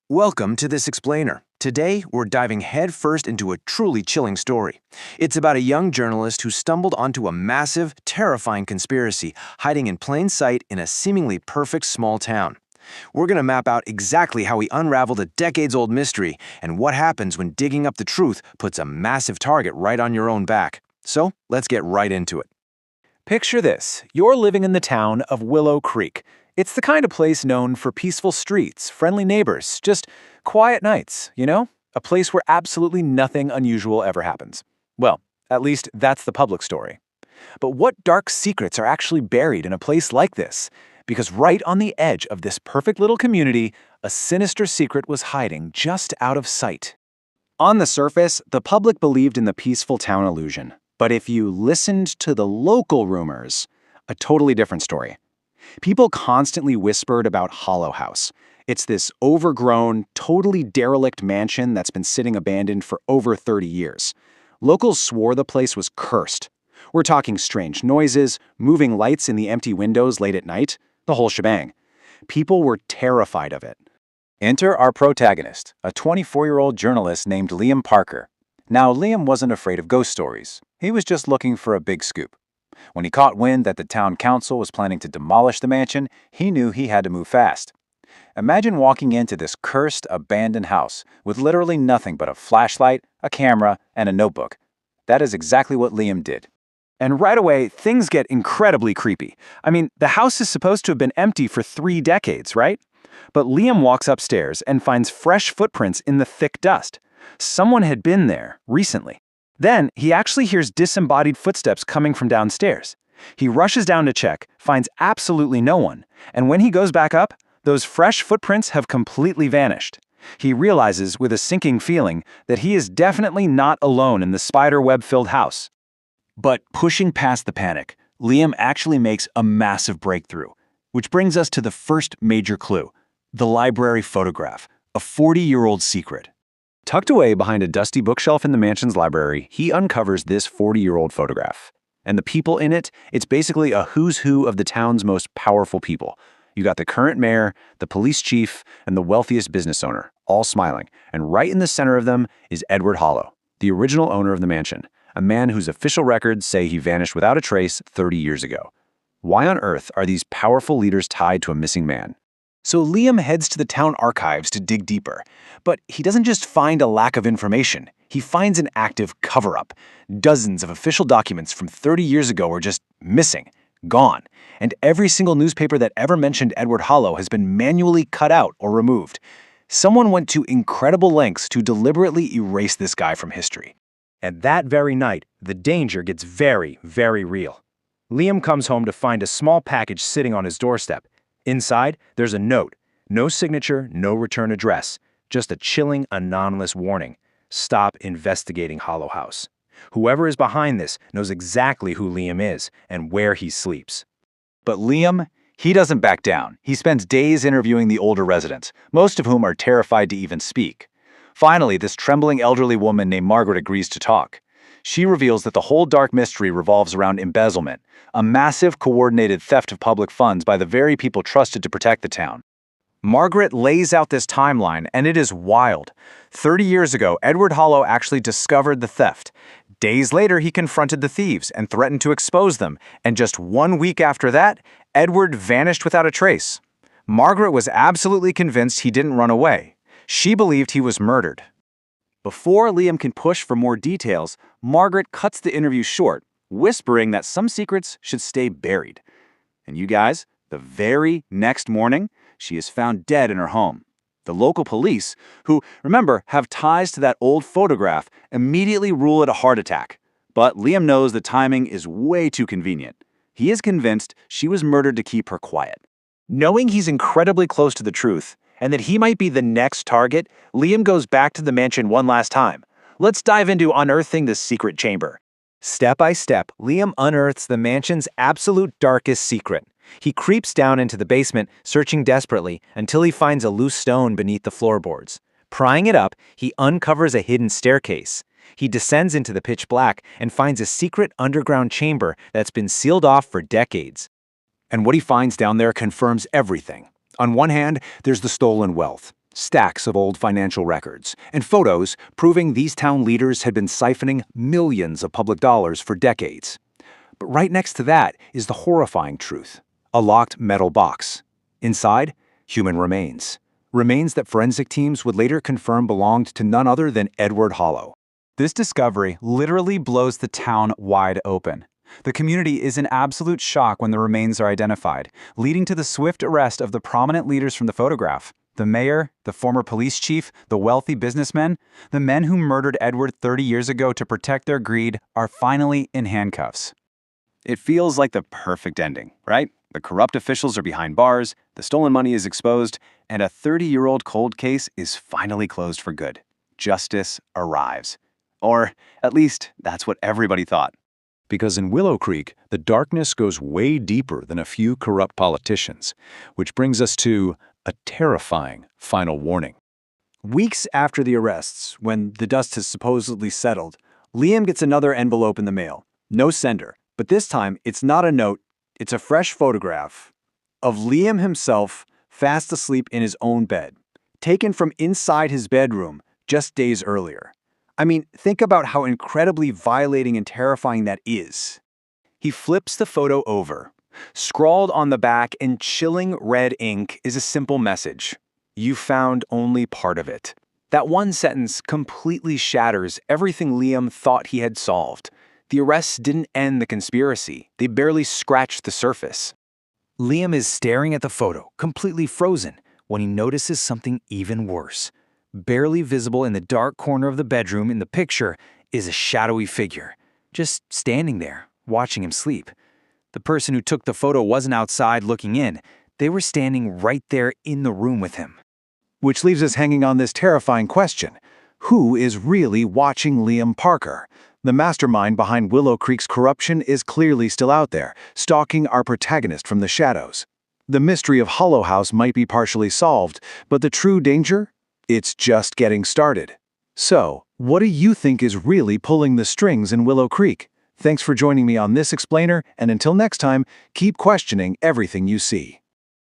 Welcome to This Explainer. Today, we're diving headfirst into a truly chilling story. It's about a young journalist who stumbled onto a massive, terrifying conspiracy hiding in plain sight in a seemingly perfect small town. We're going to map out exactly how he unraveled a decades-old mystery and what happens when digging up the truth puts a massive target right on your own back. So, let's get right into it. Picture this. You're living in the town of Willow Creek. It's the kind of place known for peaceful streets, friendly neighbors, just quiet nights, you know? A place where absolutely nothing unusual ever happens. Well, at least that's the public story. But what dark secrets are actually buried in a place like this? Because right on the edge of this perfect little community, a sinister secret was hiding just out of sight. On the surface, the public believed in the peaceful town illusion. But if you listened to the local rumors, a totally different story. People constantly whispered about Hollow House. It's this overgrown, totally derelict mansion that's been sitting abandoned for over 30 years. Locals swore the place was cursed. We're talking strange noises, moving lights in the empty windows late at night, the whole shebang. People were terrified of it. Enter our protagonist, a 24-year-old journalist named Liam Parker. Now, Liam wasn't afraid of ghost stories. He was just looking for a big scoop. When he caught wind that the town council was planning to demolish the mansion, he knew he had to move fast. Imagine walking into this cursed, abandoned house with literally nothing but a flashlight, a camera, and a notebook. That is exactly what Liam did. And right away, things get incredibly creepy. I mean, the house is supposed to have been empty for 3 decades, right? But Liam walks upstairs and finds fresh footprints in the thick dust. Someone had been there recently. Then, he actually hears disembodied footsteps coming from downstairs. He rushes down to check, finds absolutely no one, and when he goes back up, those fresh footprints have completely vanished. He realizes, with a sinking feeling, that he is definitely not alone in the spider-web-filled house. But pushing past the panic, Liam actually makes a massive breakthrough, which brings us to the first major clue: the library photograph, a 40-year-old secret. Tucked away behind a dusty bookshelf in the mansion's library, he uncovers this 40-year-old photograph. And the people in it, it's basically a who's who of the town's most powerful people. You got the current mayor, the police chief, and the wealthiest business owner, all smiling. And right in the center of them is Edward Hollow, the original owner of the mansion, a man whose official records say he vanished without a trace 30 years ago. Why on earth are these powerful leaders tied to a missing man? So Liam heads to the town archives to dig deeper. But he doesn't just find a lack of information. He finds an active cover-up. Dozens of official documents from 30 years ago are just missing, gone. And every single newspaper that ever mentioned Edward Hollow has been manually cut out or removed. Someone went to incredible lengths to deliberately erase this guy from history. And that very night, the danger gets very, very real. Liam comes home to find a small package sitting on his doorstep. Inside, there's a note. No signature, no return address. Just a chilling, anonymous warning. Stop investigating Hollow House. Whoever is behind this knows exactly who Liam is and where he sleeps. But Liam, he doesn't back down. He spends days interviewing the older residents, most of whom are terrified to even speak. Finally, this trembling elderly woman named Margaret agrees to talk. She reveals that the whole dark mystery revolves around embezzlement, a massive coordinated theft of public funds by the very people trusted to protect the town. Margaret lays out this timeline, and it is wild. 30 years ago, Edward Hollow actually discovered the theft. Days later, he confronted the thieves and threatened to expose them, and just 1 week after that, Edward vanished without a trace. Margaret was absolutely convinced he didn't run away. She believed he was murdered. Before Liam can push for more details, Margaret cuts the interview short, whispering that some secrets should stay buried. And you guys, the very next morning, she is found dead in her home. The local police, who, remember, have ties to that old photograph, immediately rule it a heart attack. But Liam knows the timing is way too convenient. He is convinced she was murdered to keep her quiet. Knowing he's incredibly close to the truth, and that he might be the next target, Liam goes back to the mansion one last time. Let's dive into unearthing the secret chamber. Step by step, Liam unearths the mansion's absolute darkest secret. He creeps down into the basement, searching desperately, until he finds a loose stone beneath the floorboards. Prying it up, he uncovers a hidden staircase. He descends into the pitch black and finds a secret underground chamber that's been sealed off for decades. And what he finds down there confirms everything. On one hand, there's the stolen wealth. stacks of old financial records, and photos proving these town leaders had been siphoning millions of public dollars for decades. But right next to that is the horrifying truth: a locked metal box. Inside, human remains. Remains that forensic teams would later confirm belonged to none other than Edward Hollow. This discovery literally blows the town wide open. The community is in absolute shock when the remains are identified, leading to the swift arrest of the prominent leaders from the photograph. The mayor, the former police chief, the wealthy businessmen, the men who murdered Edward 30 years ago to protect their greed are finally in handcuffs. It feels like the perfect ending, right? The corrupt officials are behind bars, the stolen money is exposed, and a 30-year-old cold case is finally closed for good. Justice arrives. Or at least that's what everybody thought. Because in Willow Creek, the darkness goes way deeper than a few corrupt politicians, which brings us to a terrifying final warning. Weeks after the arrests, when the dust has supposedly settled, Liam gets another envelope in the mail. No sender, but this time it's not a note, it's a fresh photograph of Liam himself fast asleep in his own bed, taken from inside his bedroom just days earlier. I mean, think about how incredibly violating and terrifying that is. He flips the photo over. Scrawled on the back in chilling red ink is a simple message: "You found only part of it." That one sentence completely shatters everything Liam thought he had solved. The arrests didn't end the conspiracy. They barely scratched the surface. Liam is staring at the photo, completely frozen, when he notices something even worse. Barely visible in the dark corner of the bedroom in the picture is a shadowy figure, just standing there, watching him sleep. The person who took the photo wasn't outside looking in. They were standing right there in the room with him. Which leaves us hanging on this terrifying question: who is really watching Liam Parker? The mastermind behind Willow Creek's corruption is clearly still out there, stalking our protagonist from the shadows. The mystery of Hollow House might be partially solved, but the true danger? It's just getting started. So, what do you think is really pulling the strings in Willow Creek? Thanks for joining me on this explainer, and until next time, keep questioning everything you see.